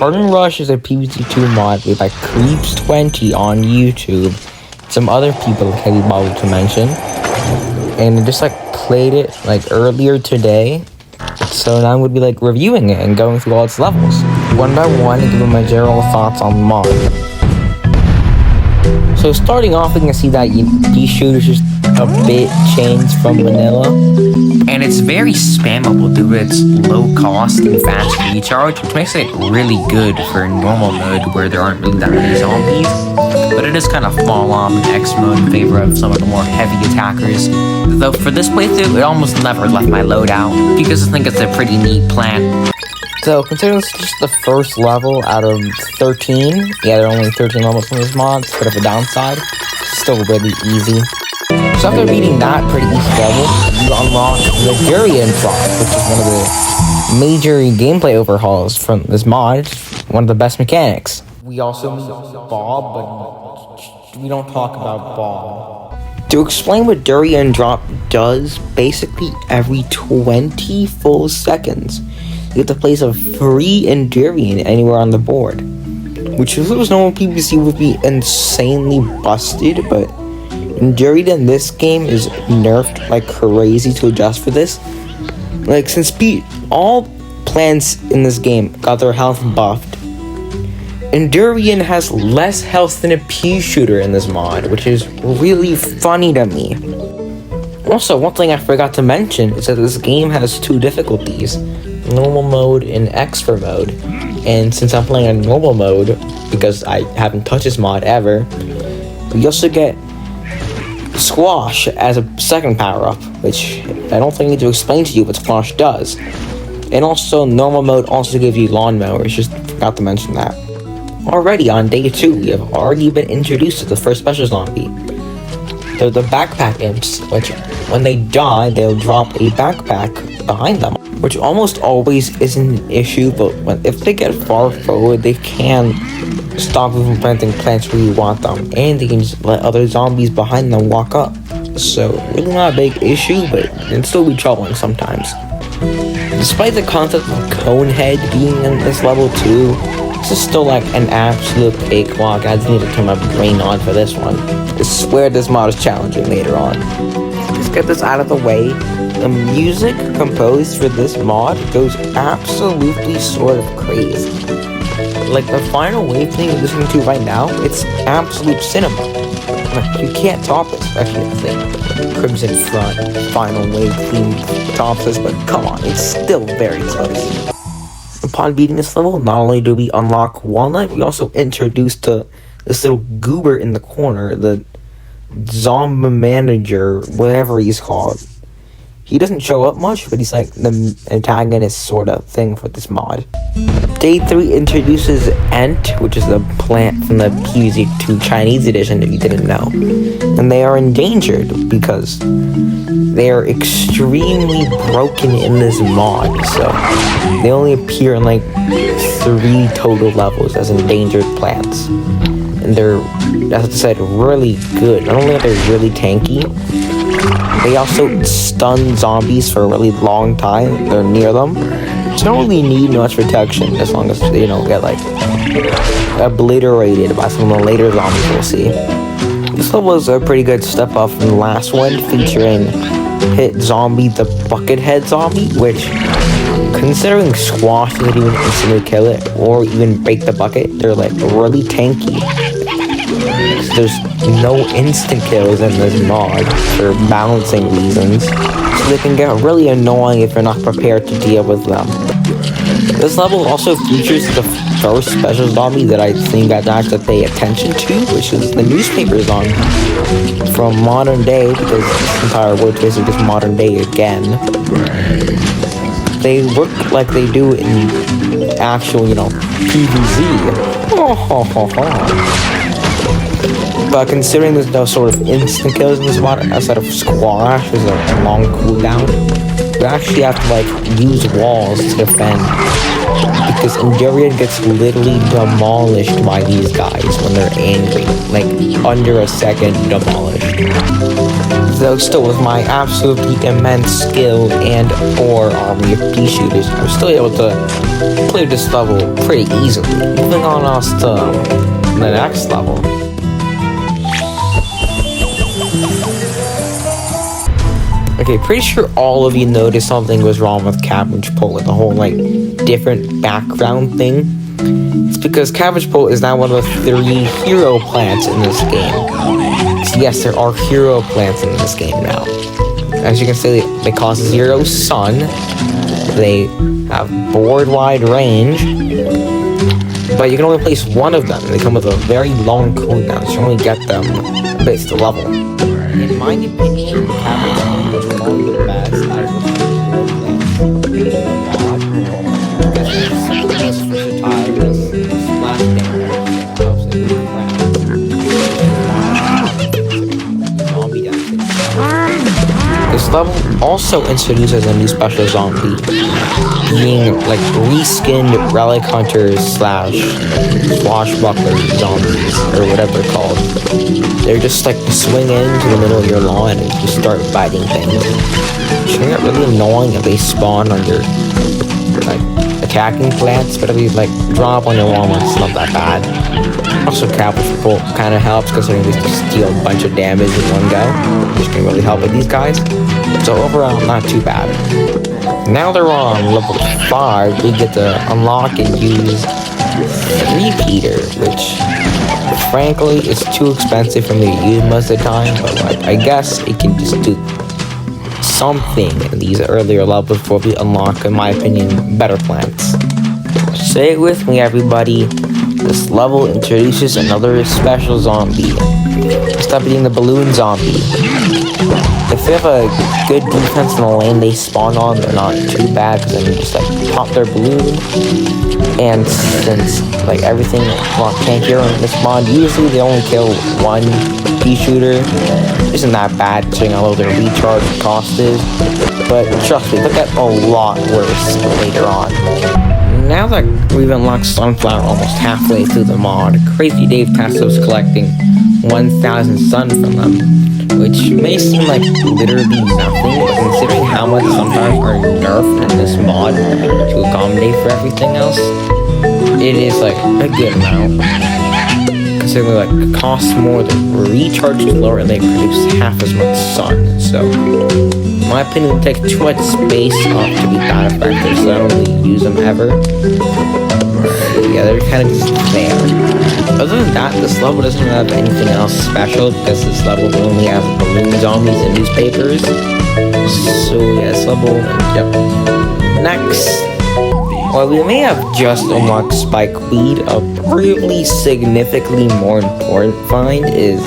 Garden Rush is a PvZ2 mod made by Creeps20 on YouTube. Some other people can be bothered to mention. And I just played it earlier today. So now I'm going to be reviewing it and going through all its levels. One by one and giving my general thoughts on the mod. So starting off, we can see that these shooters just a bit changed from vanilla. And it's very spammable due to its low cost and fast recharge, which makes it really good for normal mode where there aren't really that many zombies. But it is kind of fall off in X mode in favor of some of the more heavy attackers. Though for this playthrough, it almost never left my loadout, because I think it's a pretty neat plan. So, considering this is just the first level out of 13, yeah, there are only 13 levels in this mod, it's a bit of a downside, it's still really easy. So after beating that pretty easy level, you unlock the Durian Drop, which is one of the major gameplay overhauls from this mod. It's one of the best mechanics. We also meet Bob, but we don't talk about Bob. To explain what Durian Drop does, basically every 20 full seconds, you get to place a free Endurian anywhere on the board. Which if it was normal PvC would be insanely busted, but Endurian in this game is nerfed like crazy to adjust for this. Since all plants in this game got their health buffed, Endurian has less health than a pea shooter in this mod, which is really funny to me. Also, one thing I forgot to mention is that this game has two difficulties, normal mode and expert mode. And since I'm playing on normal mode, because I haven't touched this mod ever, we also get Squash as a second power-up, which I don't think I need to explain to you what Squash does. And also, normal mode also gives you lawnmowers, just forgot to mention that. Already on day 2, we have already been introduced to the first special zombie. They're the backpack imps, which when they die, they'll drop a backpack behind them, which almost always isn't an issue, but if they get far forward, they can stop you from planting plants where you want them, and they can just let other zombies behind them walk up. So, really not a big issue, but it can still be troubling sometimes. Despite the concept of Conehead being in this level too, this is still an absolute cakewalk. I just need to turn my brain on for this one. I swear this mod is challenging later on. Let's get this out of the way. The music composed for this mod goes absolutely sort of crazy. The final wave thing you're listening to right now, it's absolute cinema. You can't top it, especially the Crimson Front final wave theme tops this, but come on, it's still very close. Upon beating this level, not only do we unlock Walnut, we also introduced to this little goober in the corner, the zombie manager, whatever he's called. He doesn't show up much, but he's the antagonist sort of thing for this mod. Day 3 introduces Ent, which is the plant from the PvZ2 Chinese edition, if you didn't know. And they are endangered because they are extremely broken in this mod, so they only appear in 3 total levels as endangered plants. And they're, as I said, really good. Not only are they really tanky, they also stun zombies for a really long time. They're near them. So don't really need much protection as long as they don't get obliterated by some of the later zombies we'll see. This level is a pretty good step up from the last one, featuring Hit Zombie, the Buckethead Zombie, which, considering Squash doesn't even instantly kill it or even break the bucket, they're really tanky. There's no instant kills in this mod for balancing reasons, so they can get really annoying if you're not prepared to deal with them. This level also features the first special zombie that I think I'd actually pay attention to, which is the newspaper zombie from modern day, because this entire world is basically just modern day again. They look like they do in actual, PvZ. But considering there's no sort of instant kills in this mod, outside of Squash, there's a long cooldown, you actually have to use walls to defend. because Endurian gets literally demolished by these guys when they're angry. Like, under a second, demolished. Though still, with my absolutely immense skill and or army of pea shooters, I'm still able to clear this level pretty easily. Moving on us to the next level. Okay, pretty sure all of you noticed something was wrong with Cabbage Pole, with the whole, like, different background thing. It's because Cabbage Pole is now one of the 3 hero plants in this game. So yes, there are hero plants in this game now. As you can see, they cause 0 sun, they have board-wide range, but you can only place 1 of them. They come with a very long cooldown, so you only get them based the level. In my opinion, Cabbage Pole is one of the best out of the 3 hero plants. Because it's versatile, because splash damage helps it with crap. Zombie damage. This level also introduces a new special zombie, being like reskinned relic hunters / swashbuckler zombies, or whatever they're called. They're just like swing into the middle of your lawn and just start biting things. It's really annoying if they spawn on your like attacking plants, but if you like drop on your lawn, it's not that bad. Also, Cabbage Pole kind of helps considering they just deal a bunch of damage in one go, which can really help with these guys. So overall, not too bad. Now they're on level 5, we get to unlock and use Repeater, which frankly is too expensive for me to use most of the time, but like I guess it can just do something in these earlier levels before we unlock, in my opinion, better plants. Say it with me, everybody. This level introduces another special zombie. Stop being the balloon zombie. If they have a good defense in the lane they spawn on, they're not too bad because then you just like pop their balloon. And since like everything tankier on this mod, usually they only kill 1 pea shooter. Isn't that bad considering how low their recharge cost is. But trust me, they'll get a lot worse later on. Now that we've unlocked Sunflower almost halfway through the mod, Crazy Dave Tasso's collecting 1,000 sun from them, which may seem like literally nothing, but considering how much Sunflowers are nerfed in this mod to accommodate for everything else, it is like a good amount. Considering like it costs more, the recharge is lower, and they produce half as much sun, so in my opinion, it would take too much space off to be that effective, so I don't really use them ever. Yeah, they're kind of just there. Other than that, this level doesn't have anything else special, because this level only has balloon zombies and newspapers. So yeah, this level, yep. Next, while we may have just unlocked Spikeweed, a really significantly more important find is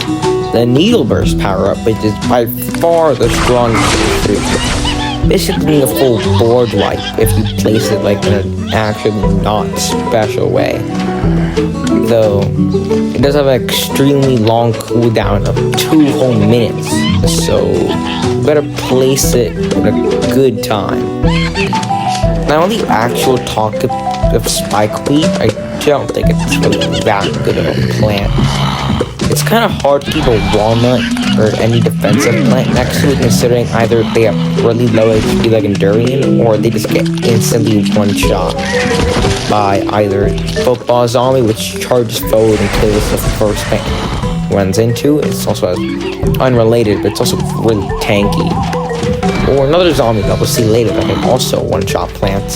the Needle Burst power-up, which is by far the strongest of the 3. Basically a full board wipe if you place it like in an actually not special way. Though, it does have an extremely long cooldown of 2 whole minutes, so you better place it at a good time. Now on the actual talk of Spikeweed, I don't think it's really that good of a plant. It's kind of hard to keep a walnut or any defensive plant next to it, considering either they have really low HP like Endurian, or they just get instantly one-shot by either Football Zombie, which charges forward and kills the first thing it runs into. It's also unrelated, but it's also really tanky. Or another zombie that we'll see later that can also one-shot plants.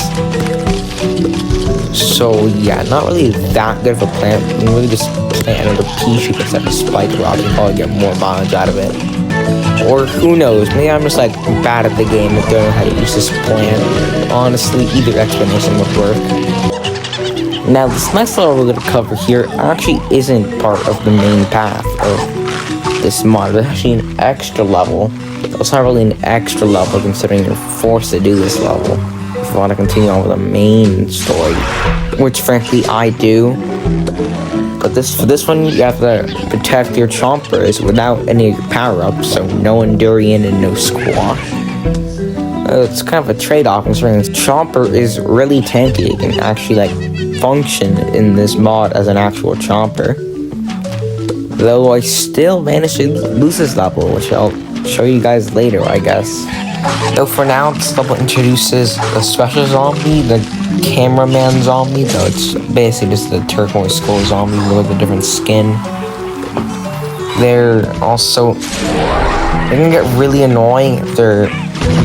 So yeah, not really that good of a plant. You can really just plant another pea shoot instead of Spike Rock and probably get more mileage out of it. Or who knows, maybe I'm just like bad at the game and don't know how to use this plant. Honestly, either explanation would work. Now this next level we're going to cover here actually isn't part of the main path of this mod. It's actually an extra level. It's not really an extra level considering you're forced to do this level if you want to continue on with the main story, which frankly I do. But for this one, you have to protect your chompers without any of your power-ups, so no Endurian and no Squash. It's kind of a trade-off considering Chomper is really tanky. It can actually like function in this mod as an actual Chomper. Though I still managed to lose this level, which I'll show you guys later, I guess. Though for now, this level introduces a special zombie, the cameraman zombie, though it's basically just the turquoise skull zombie with a different skin. They're gonna get really annoying if they're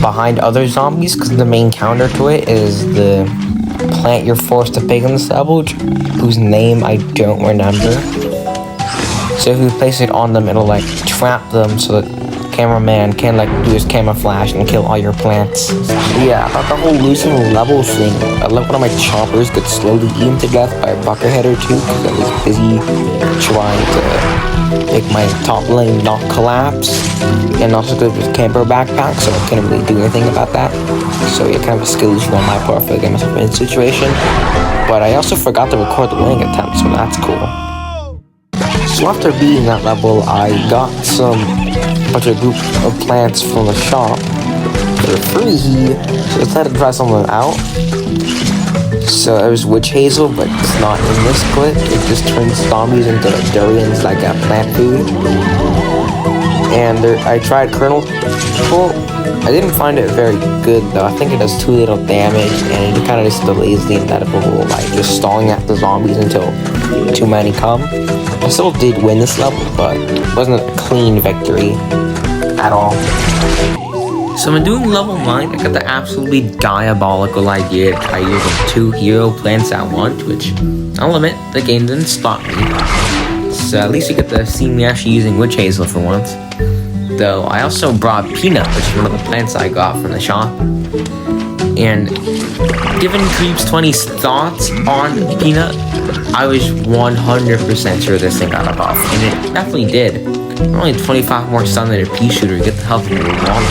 behind other zombies, because the main counter to it is the plant you're forced to pick in this level, whose name I don't remember. So if you place it on them, it'll like trap them so that cameraman can like do his camouflage and kill all your plants. Yeah, about the whole losing levels thing, I let one of my choppers get slowly eaten to death by a buckethead or two because I was busy trying to make my top lane not collapse, and also because it was camper backpack, so I couldn't really do anything about that. So yeah, kind of a skill issue on my part for getting myself in a situation. But I also forgot to record the winning attempt, so that's cool. So after beating that level, I got a group of plants from the shop for free, so I decided to try some of them out. So it was witch hazel, but it's not in this clip. It just turns zombies into durians like a plant food. And I tried kernel. Well, I didn't find it very good though. I think it does too little damage, and it kind of just delays the inevitable, like just stalling at the zombies until too many come. I still did win this level, but it wasn't a clean victory at all. So in doing level 9, I got the absolutely diabolical idea to try using 2 hero plants at once, which I'll admit, the game didn't stop me. So at least you get to see me actually using witch hazel for once. Though I also brought Peanut, which is one of the plants I got from the shop. And given Creeps20's thoughts on Peanut, I was 100% sure this thing got a buff, and it definitely did. Only 25 more stun than a pea shooter, get the health you want.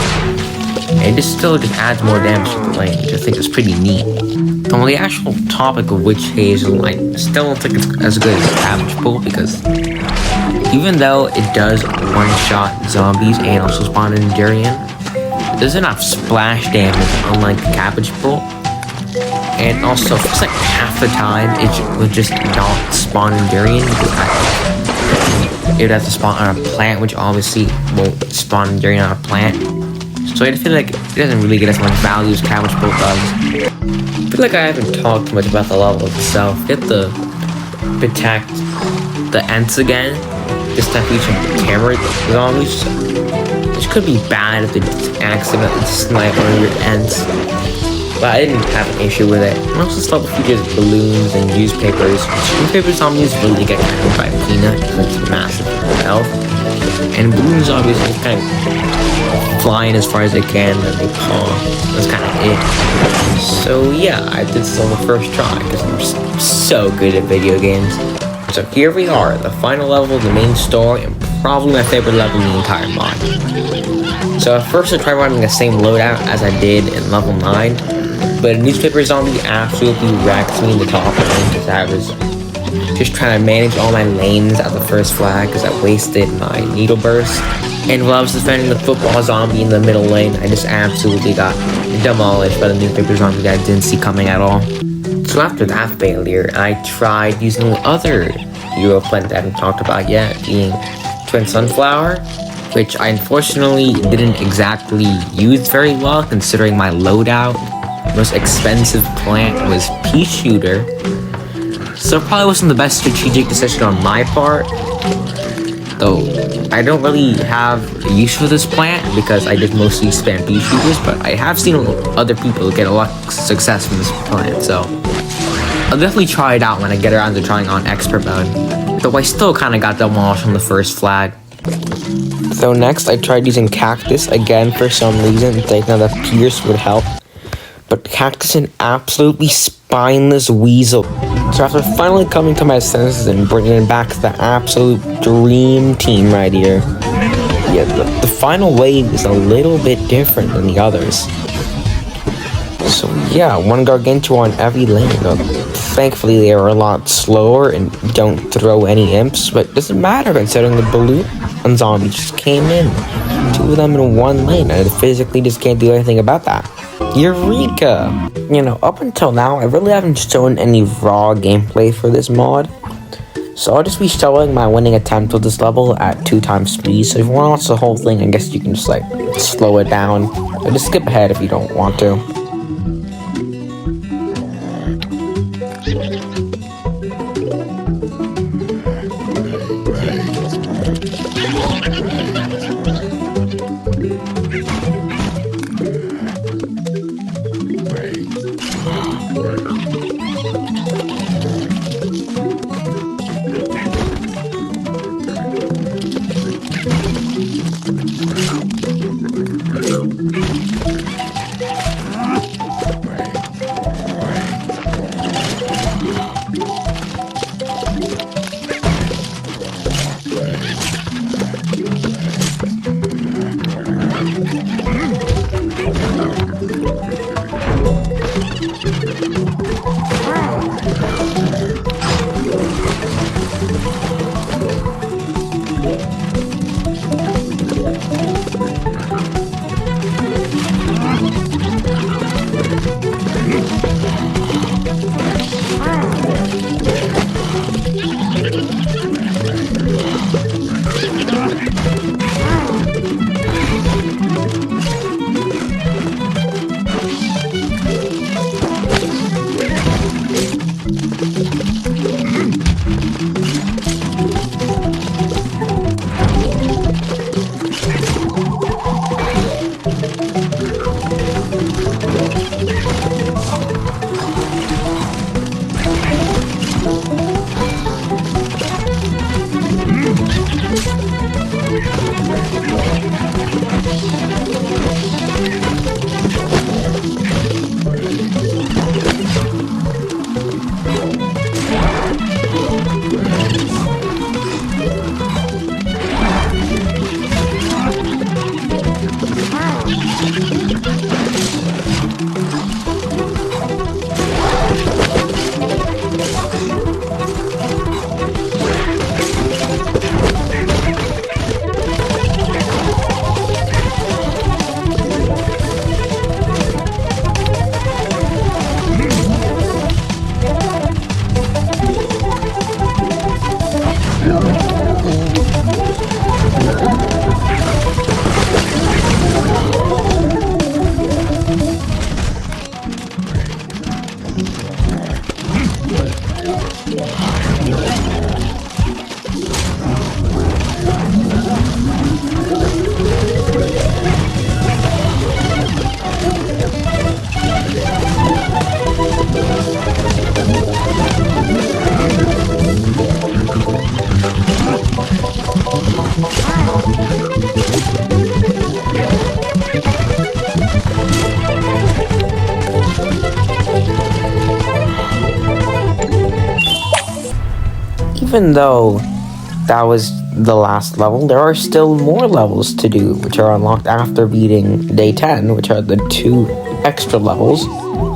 And it still just adds more damage to the lane, which I think is pretty neat. Though on the actual topic of witch hazel, I still don't think it's as good as Cabbage Bolt, because even though it does one-shot zombies and also spawn in Durian, it doesn't have splash damage unlike Cabbage Bolt. And also, it's like half the time it would just not spawn in Durian, because it would have to spawn on a plant, which obviously won't spawn in Durian on a plant. So I feel like it doesn't really get as much value as Cabbage Bolt does. I feel like I haven't talked much about the level itself. Get the protect the Ents again. This time featuring camera zombies, which could be bad if they just accidentally snipe one of your Ents. But I didn't have an issue with it. And also this level features balloons and newspapers. Newspaper zombies really get killed by Peanut because it's massive health. And balloons obviously kind of flying as far as they can, and they paw. That's kind of it. So yeah, I did this on the first try because I'm so good at video games. So here we are, the final level of the main story, and probably my favorite level in the entire mod. So at first I tried running the same loadout as I did in level 9, but a newspaper zombie absolutely wrecked me in the top lane because I was just trying to manage all my lanes at the first flag because I wasted my needle burst. And while I was defending the football zombie in the middle lane, I just absolutely got demolished by the newspaper zombie that I didn't see coming at all. So after that failure, I tried using the other hero plant that I haven't talked about yet, being Twin Sunflower, which I unfortunately didn't exactly use very well considering my loadout. Most expensive plant was Pea Shooter, so it probably wasn't the best strategic decision on my part. Though I don't really have use for this plant because I just mostly spam Pea Shooters, but I have seen other people get a lot of success from this plant, so I'll definitely try it out when I get around to trying on expert mode. Though I still kind of got demolished on the first flag. So next I tried using Cactus again for some reason, thinking that Pierce would help. But Cactus is an absolutely spineless weasel. So after finally coming to my senses and bringing back the absolute dream team right here, yeah, the final wave is a little bit different than the others. So yeah, one Gargantua on every lane. Thankfully they are a lot slower and don't throw any imps, but it doesn't matter considering the balloon and zombie just came in. 2 of them in one lane, and I physically just can't do anything about that. Eureka! You know, up until now, I really haven't shown any raw gameplay for this mod. So I'll just be showing my winning attempt with this level at 2 times speed. So if you want to watch the whole thing, I guess you can just like slow it down. Or just skip ahead if you don't want to. Even though that was the last level, there are still more levels to do, which are unlocked after beating Day 10, which are the 2 extra levels,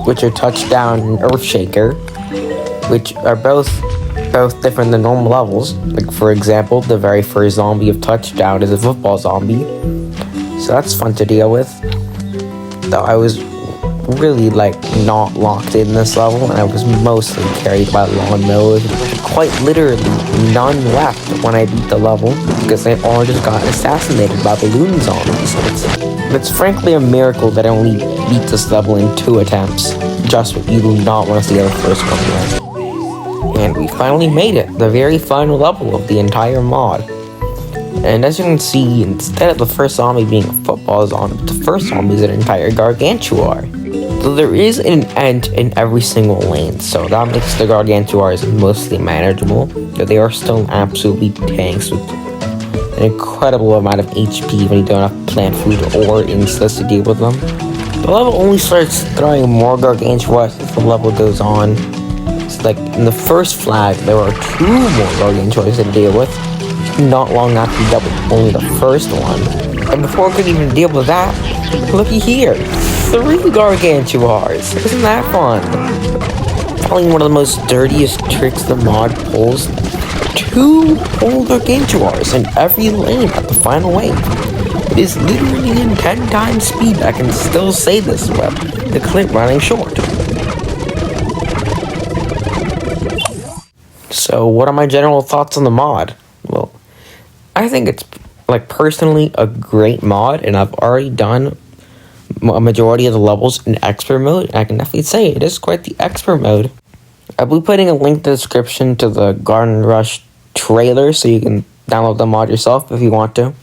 which are Touchdown and Earthshaker, which are both different than normal levels. Like, for example, the very first zombie of Touchdown is a football zombie, so that's fun to deal with. Though I was really not locked in this level, and I was mostly carried by lawnmowers. Quite literally none left when I beat the level, because they all just got assassinated by balloon zombies. It's frankly a miracle that I only beat this level in 2 attempts. Just what you do not want to see the first one yet. And we finally made it, the very final level of the entire mod. And as you can see, instead of the first zombie being a football zombie, the first zombie is an entire gargantuar. So there is an ant in every single lane, so that makes the gargantuars mostly manageable, but they are still absolutely tanks with an incredible amount of HP when you don't have plant food or instas to deal with them. The level only starts throwing more gargantuars as the level goes on. It's like in the first flag, there are 2 more gargantuars to deal with. Not long after you double only the first one. And before I could even deal with that, looky here, 3 gargantuars. Isn't that fun? Probably one of the most dirtiest tricks the mod pulls. 2 whole gargantuars in every lane at the final wave. It is literally in 10 times speed. I can still say this with the clip running short. So what are my general thoughts on the mod? Well, I think it's, like, personally a great mod, and I've already done a majority of the levels in expert mode. I can definitely say it is quite the expert mode. I'll be putting a link in the description to the Garden Rush trailer so you can download the mod yourself if you want to.